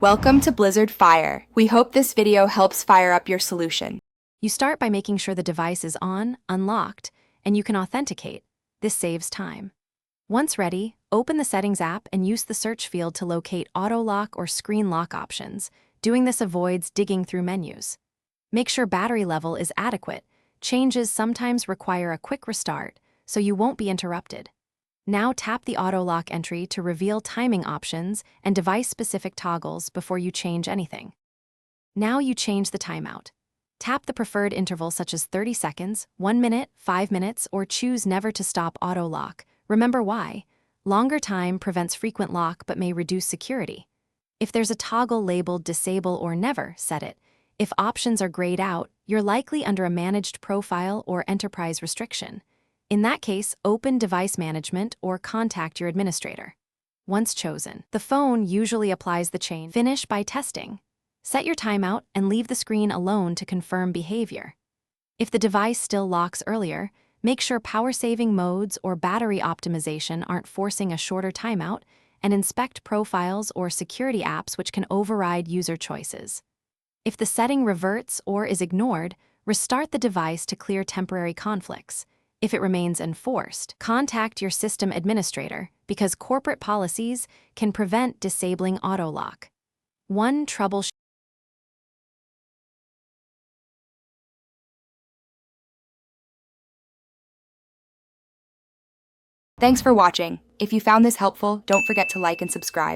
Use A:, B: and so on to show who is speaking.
A: Welcome to Blizzard Fire. We hope this video helps fire up your solution.
B: You start by making sure the device is on, unlocked, and you can authenticate. This saves time. Once ready, open the Settings app and use the search field to locate auto lock or screen lock options. Doing this avoids digging through menus. Make sure battery level is adequate. Changes sometimes require a quick restart, so you won't be interrupted. Now tap the auto lock entry to reveal timing options and device-specific toggles before you change anything. Now you change the timeout. Tap the preferred interval such as 30 seconds, 1 minute, 5 minutes, or choose never to stop auto lock. Remember why? Longer time prevents frequent lock but may reduce security. If there's a toggle labeled disable or never, set it. If options are grayed out, you're likely under a managed profile or enterprise restriction. In that case, open Device Management or contact your administrator. Once chosen, the phone usually applies the change. Finish by testing. Set your timeout and leave the screen alone to confirm behavior. If the device still locks earlier, make sure power-saving modes or battery optimization aren't forcing a shorter timeout, and inspect profiles or security apps which can override user choices. If the setting reverts or is ignored, restart the device to clear temporary conflicts. If it remains enforced, contact your system administrator because corporate policies can prevent disabling auto lock. One troubleshoot.
A: Thanks for watching. If you found this helpful, don't forget to like and subscribe.